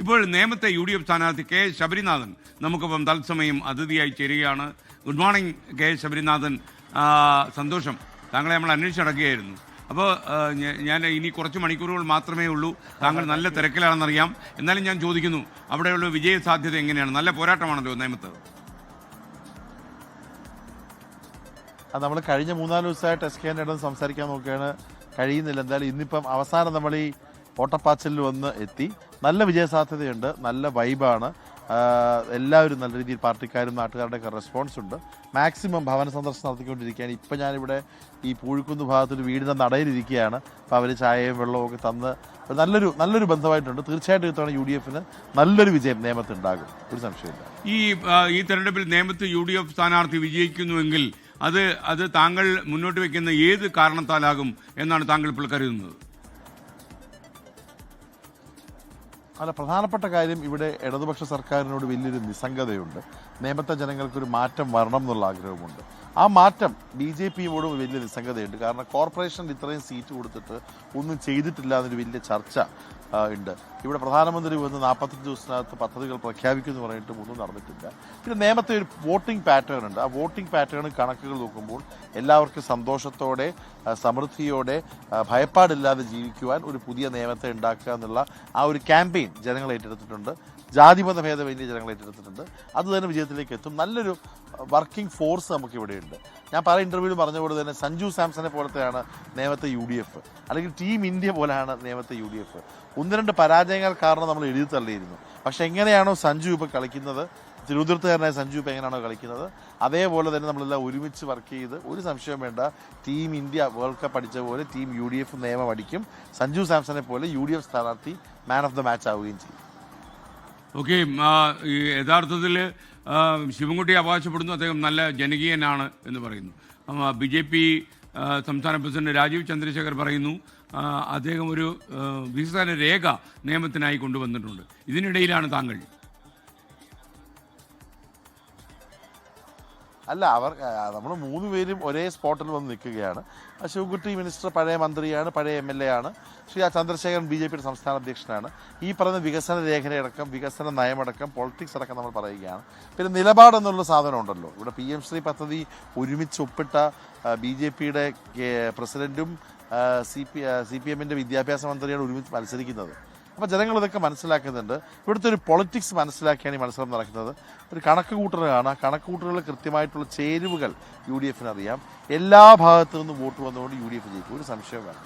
ഇപ്പോൾ നേമത്തെ UDF സ്ഥാനാർത്ഥി K Sabarinathan നമുക്കൊപ്പം തത്സമയം അതിഥിയായി ചേരുകയാണ്. Good morning K Sabarinathan. സന്തോഷം, താങ്കളെ നമ്മൾ അന്വേഷിച്ചടക്കുകയായിരുന്നു. അപ്പോൾ ഞാൻ ഇനി കുറച്ച് മണിക്കൂറുകൾ മാത്രമേ ഉള്ളൂ. താങ്കൾ നല്ല തിരക്കിലാണെന്നറിയാം. എന്നാലും ഞാൻ ചോദിക്കുന്നു, അവിടെയുള്ള വിജയ സാധ്യത എങ്ങനെയാണ്? നല്ല പോരാട്ടമാണല്ലോ നേമത്ത്. നമ്മൾ കഴിഞ്ഞ 3-4 ദിവസമായിട്ട് SKN ഇടം സംസാരിക്കാൻ നോക്കുകയാണ്, കഴിയുന്നില്ല. എന്തായാലും ഇന്നിപ്പം അവസാനം നമ്മൾ ഈ ഓട്ടപ്പാച്ചിലിൽ വന്ന് എത്തി. നല്ല വിജയസാധ്യതയുണ്ട്, നല്ല വൈബാണ്. എല്ലാവരും നല്ല രീതിയിൽ പാർട്ടിക്കാരും നാട്ടുകാരുടെയൊക്കെ റെസ്പോൺസ് ഉണ്ട്. മാക്സിമം ഭവന സന്ദർശനം നടത്തിക്കൊണ്ടിരിക്കുകയാണ്. ഇപ്പം ഞാനിവിടെ ഈ പൂഴിക്കുന്ന് ഭാഗത്തൊരു വീടിൻ്റെ നടയിലിരിക്കുകയാണ്. അപ്പോൾ അവർ ചായയും വെള്ളവും ഒക്കെ തന്ന് നല്ലൊരു ബന്ധമായിട്ടുണ്ട്. തീർച്ചയായിട്ടും ഇത്തവണ UDF നല്ലൊരു വിജയം നേമത്ത് ഉണ്ടാകും, ഒരു സംശയമില്ല. ഈ തെരഞ്ഞെടുപ്പിൽ നേമത്ത് UDF സ്ഥാനാർത്ഥി വിജയിക്കുന്നുവെങ്കിൽ അത് താങ്കൾ മുന്നോട്ട് വെക്കുന്ന ഏത് കാരണത്താലാകും എന്നാണ് താങ്കൾ ഇപ്പോൾ കരുതുന്നത്? അല്ല, പ്രധാനപ്പെട്ട കാര്യം ഇവിടെ ഇടതുപക്ഷ സർക്കാരിനോട് വലിയൊരു നിസ്സംഗതയുണ്ട്. നേമത്തെ ജനങ്ങൾക്കൊരു മാറ്റം വരണം എന്നുള്ള ആഗ്രഹമുണ്ട്. ആ മാറ്റം BJPയോടും വലിയ നിസ്സംഗതയുണ്ട്. കാരണം കോർപ്പറേഷനിൽ ഇത്രയും സീറ്റ് കൊടുത്തിട്ട് ഒന്നും ചെയ്തിട്ടില്ല എന്നൊരു വലിയ ചർച്ച ഉണ്ട്. ഇവിടെ പ്രധാനമന്ത്രി വന്ന് 45 ദിവസത്തിനകത്ത് പദ്ധതികൾ പ്രഖ്യാപിക്കുമെന്ന് പറഞ്ഞിട്ടും ഒന്നും നടന്നിട്ടില്ല. പിന്നെ നേമത്തെ ഒരു വോട്ടിംഗ് പാറ്റേൺ ഉണ്ട്. ആ വോട്ടിംഗ് പാറ്റേൺ കണക്കുകൾ നോക്കുമ്പോൾ എല്ലാവർക്കും സന്തോഷത്തോടെ സമൃദ്ധിയോടെ ഭയപ്പാടില്ലാതെ ജീവിക്കുവാൻ ഒരു പുതിയ നിയമത്തെ ഉണ്ടാക്കുക എന്നുള്ള ആ ഒരു ക്യാമ്പയിൻ ജനങ്ങൾ ഏറ്റെടുത്തിട്ടുണ്ട്. ജാതിമത ഭേദമന്യേ ജനങ്ങൾ ഏറ്റെടുത്തിട്ടുണ്ട്. അത് തന്നെ വിജയത്തിലേക്ക് എത്തും. നല്ലൊരു വർക്കിംഗ് ഫോഴ്സ് നമുക്കിവിടെയുണ്ട്. ഞാൻ പല ഇൻ്റർവ്യൂവിൽ പറഞ്ഞ പോലെ തന്നെ സഞ്ജു സാംസനെ പോലത്തെയാണ് നേമത്തെ UDF, അല്ലെങ്കിൽ ടീം ഇന്ത്യ പോലെയാണ് നേമത്തെ UDF. 1-2 പരാജയങ്ങൾ കാരണം നമ്മൾ എഴുതി തള്ളിയിരുന്നു. പക്ഷെ എങ്ങനെയാണോ സഞ്ജു ഇപ്പോൾ കളിക്കുന്നത്, തിരുവനന്തപുരത്തുകാരനായ സഞ്ജു ഇപ്പോൾ എങ്ങനെയാണോ കളിക്കുന്നത്, അതേപോലെ തന്നെ നമ്മളെല്ലാം ഒരുമിച്ച് വർക്ക് ചെയ്ത്, ഒരു സംശയം വേണ്ട, ടീം ഇന്ത്യ വേൾഡ് കപ്പ് അടിച്ച പോലെ ടീം UDF നിയമം അടിക്കും. സഞ്ജു സാംസനെ പോലെ UDF സ്ഥാനാർത്ഥി മാൻ ഓഫ് ദ മാച്ച് ആവുകയും ചെയ്യും. ഓക്കെ, യഥാർത്ഥത്തിൽ ശിവൻകുട്ടി അവകാശപ്പെടുന്നു അദ്ദേഹം നല്ല ജനകീയനാണ് എന്ന് പറയുന്നു. BJP സംസ്ഥാന പ്രസിഡന്റ് രാജീവ് ചന്ദ്രശേഖർ പറയുന്നു അദ്ദേഹം ഒരു വികസന രേഖ നിയമത്തിനായി കൊണ്ടുവന്നിട്ടുണ്ട്. ഇതിനിടയിലാണ് താങ്കൾ? അല്ല, നമ്മൾ 3 പേരും ഒരേ സ്പോട്ടിൽ വന്ന് നിൽക്കുകയാണ്. ശിവൻകുട്ടി മിനിസ്റ്റർ പഴയ മന്ത്രിയാണ്, പഴയ MLA ആണ്. ശ്രീ ചന്ദ്രശേഖരൻ BJPയുടെ സംസ്ഥാന അധ്യക്ഷനാണ്. ഈ പറഞ്ഞ വികസന രേഖയടക്കം, വികസന നയമടക്കം, പൊളിറ്റിക്സ് അടക്കം നമ്മൾ പറയുകയാണ്. പിന്നെ നിലപാടെന്നുള്ള സാധനം ഉണ്ടല്ലോ. ഇവിടെ PM ശ്രീ പദ്ധതി ഒരുമിച്ച് ഒപ്പിട്ട BJPയുടെ പ്രസിഡന്റും CPMന്റെ വിദ്യാഭ്യാസ മന്ത്രിയാണ് ഒരുമിച്ച് മത്സരിക്കുന്നത്. അപ്പോൾ ജനങ്ങൾ ഇതൊക്കെ മനസ്സിലാക്കുന്നുണ്ട്. ഇവിടുത്തെ ഒരു പൊളിറ്റിക്സ് മനസ്സിലാക്കിയാണ് ഈ മത്സരം നടക്കുന്നത്. ഒരു കണക്ക് കൂട്ടലാണ്. ആ കണക്ക് കൂട്ടലുകൾ കൃത്യമായിട്ടുള്ള ചേരുവകൾ UDF അറിയാം. എല്ലാ ഭാഗത്തു നിന്നും വോട്ട് വന്നുകൊണ്ട് UDF ജയിക്കും, ഒരു സംശയം വേണം.